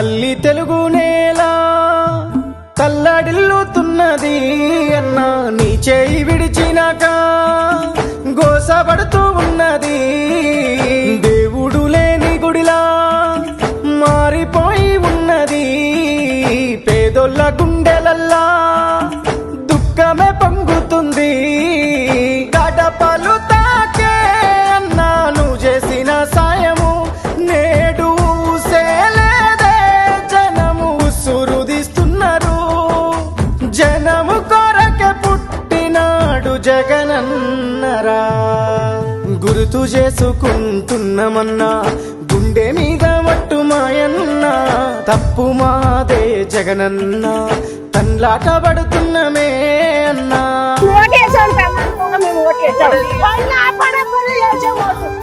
తల్లి తెలుగు నేల తల్లడిల్లుతున్నది అన్నా, నీ చేయి విడిచినాక గోసపడుతూ ఉన్నది. దేవుడు లేని గుడిలా మారిపోయి ఉన్నది. పేదోళ్ళ గుండెలల్లా దుఃఖమే పొంగుతుంది. గడపలు తాకే అన్నా నువ్వు చేసిన సాయము నేడు సేలేదే. జనము సురుదిస్తున్నారు, జనము కొరకే పుట్టినాడు జగనన్నరా. గుర్తు చేసుకుంటున్నామన్నా గుండె మీద మట్టు మాయన్నా, తప్పు మాదే జగనన్న, తన్లాట పడుతున్నమే అన్నా.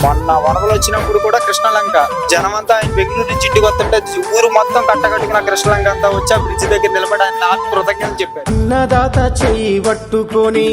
మొన్న వరదలు వచ్చినప్పుడు కూడా కృష్ణలంక జనమంతా ఆయన బెంగళూరు నుంచి ఇంటికి వస్తుంటే ఊరు మొత్తం కట్టగట్టుకున్న కృష్ణలంక అంతా వచ్చి ఆ బ్రిడ్జ్ దగ్గర నిలబడడానికి నాకు కృతజ్ఞతలు చెప్పారు. అన్నదాత చెయ్యి పట్టుకొని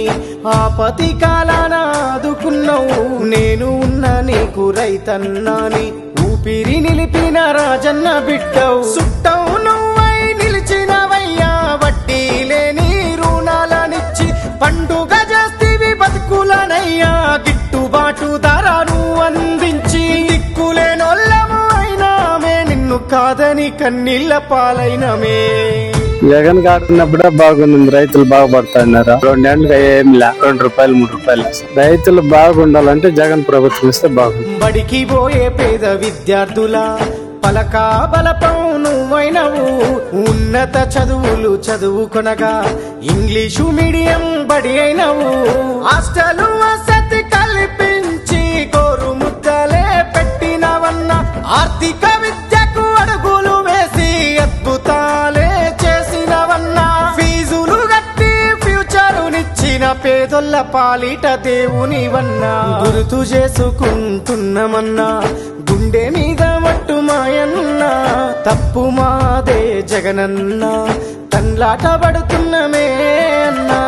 ఆపతి కాలాన ఆదుకున్నావు. నేను ఉన్న నీకు రైతన్నాని ఊపిరి నిలిపిన రాజన్న బిడ్డవు. సుట్టవు నువ్వై నిలిచినవయ్యా, వడ్డీ లేని రుణాలనిచ్చి పండుగ చేస్తీవి బతుకులనయ్యా. గిట్టుబాటు ధరను అందించి దిక్కులేనోళ్ళము అయినామే, నిన్ను కాదని కన్నీళ్ళ పాలైనమే. జగన్ గాడున్నప్పుడే బాగుంది, రైతులు బాగుపడుతున్నారు. 2 ఏళ్ళకి ఏం లే, 2 రూపాయలు 3 రూపాయలు. రైతులు బాగుండాలంటే జగన్ ప్రభుత్వం ఇస్తే బాగుంది. బడికి పోయే పేద విద్యార్థుల పలకా బలపం నువ్వైనవు. ఉన్నత చదువులు చదువుకొనగా ఇంగ్లీషు మీడియం బడి అయినవు. హాస్టలు వసతి కల్పించి కోరు ముద్దలే పెట్టినవన్న, ఆర్థిక విద్యకు అడుగులు వేసి అద్భుతాలే చేసినవన్నా. ఫీజులు గట్టి ఫ్యూచరునిచ్చిన పేదొల్ల పాలిట దేవునివన్నా. గుర్తు చేసుకుంటున్నామన్నా గుండె మీద మట్టు మాయన్నా, తప్పు మాదే జగనన్న, తన్లాట పడుతున్నమే అన్నా.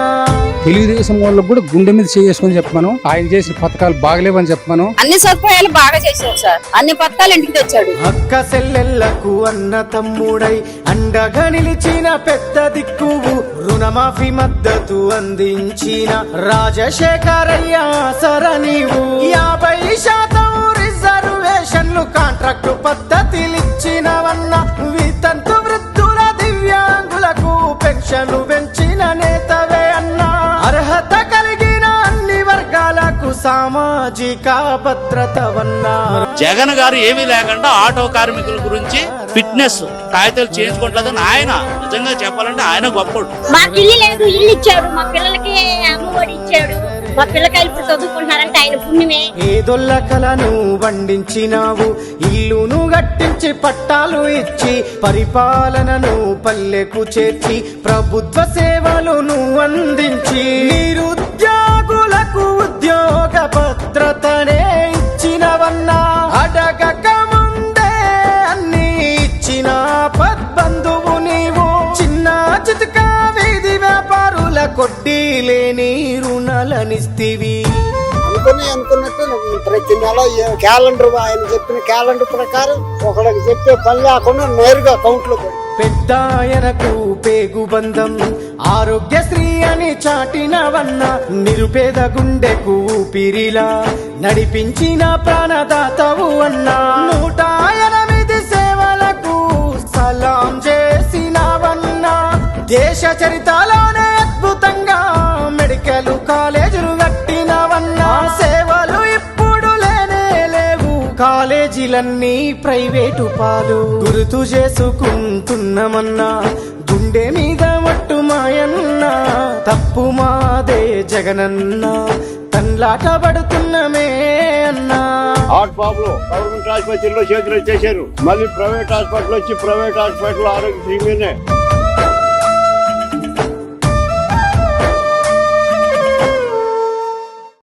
తెలుగుదేశం వాళ్ళకు కూడా గుండె మీద చేసుకుని చెప్పాను, ఆయన చేసిన పథకాలు బాగలేవని చెప్పాను. అన్ని సదుపాయాలు బాగా చేశారు సార్, అన్ని పథకాలు ఇంటికి తెచ్చాడు. అక్క సెల్లెళ్లకు అన్న తమ్ముడై అండగా నిలిచిన పెద్ద దిక్కువు. రుణమాఫీ మద్దతు అందించిన రాజశేఖరయ్య సర నీవు. 50% రిజర్వేషన్లు కాంట్రాక్టు పద్ధతిలిచ్చినవన్న, వితంతు వృద్ధుల దివ్యాంగులకు పెన్షన్లు పెంచిన నేతవే అన్నా. అర్హత కలిగిన అన్ని వర్గాలకు సామాజిక భద్రతవన్నా. జగన్ గారు ఏమీ లేకుండా ఆటో కార్మికుల గురించి ఫిట్నెస్ కాగితాలు చేయించుకోవట్లేదని ఆయన నిజంగా చెప్పాలంటే ఆయన గొప్పడు. మాకు ఇల్లు లేదు, ఇల్లు ఇచ్చాడు, మా పిల్లలకి అమ్మఒడి ఇచ్చాడు, మా పిల్లకాయలు ఇప్పుడు చదువుకుంటున్నారంటే ఆయన పుణ్యమే. ఏదొల్ల కలను వండించినావు, ఇల్లును గట్టించి పట్టాలు ఇచ్చి పరిపాలనను పల్లెకు చేర్చి ప్రభుత్వ సేవలను అందించి నిరుద్యోగులకు ఉద్యోగ భద్రతనే ఇచ్చినవన్నా. అడగక ముందే అన్ని ఇచ్చిన పద్బంధువు నీవు. చిన్న చితక వీధి వ్యాపారుల కొడ్డీ లేని రుణాలనిస్తివి. అనుకున్నట్టు ప్రతి నెల క్యాలెండర్, ఆయన చెప్పిన క్యాలెండర్ ప్రకారం ఒకరికి చెప్పే పని లేకుండా నేరుగా అకౌంట్ లో పెద్ద ఆయనకు పేగు బంధం ఆరోగ్యశ్రీ అని చాటినవన్న, నిరుపేద గుండెకు ఊపిరిలా నడిపించిన ప్రాణదాతవు అన్నా. 108 సేవలకు సలాం చేసినవన్నా. దేశ చరిత్రలోనే అద్భుతంగా మెడికల్ కాలేజీలు కట్టినవన్నా. సేవలు ఇప్పుడు లేనే లేవు, కాలేజీలన్నీ ప్రైవేటు పాలు. గుర్తు చేసుకుంటున్నామన్నా గుండె మీద మట్టు మాయన్నా, తప్పు మాదే జగనన్న, తన్లాట పడుతున్నమే అన్నా. హార్ట్ ప్రాబ్లం గవర్నమెంట్ హాస్పిటల్లో చేతులు చేశారు, మళ్ళీ ప్రైవేట్ హాస్పిటల్ వచ్చి ప్రైవేట్ హాస్పిటల్ ఆరోగ్యశ్రీ మీదే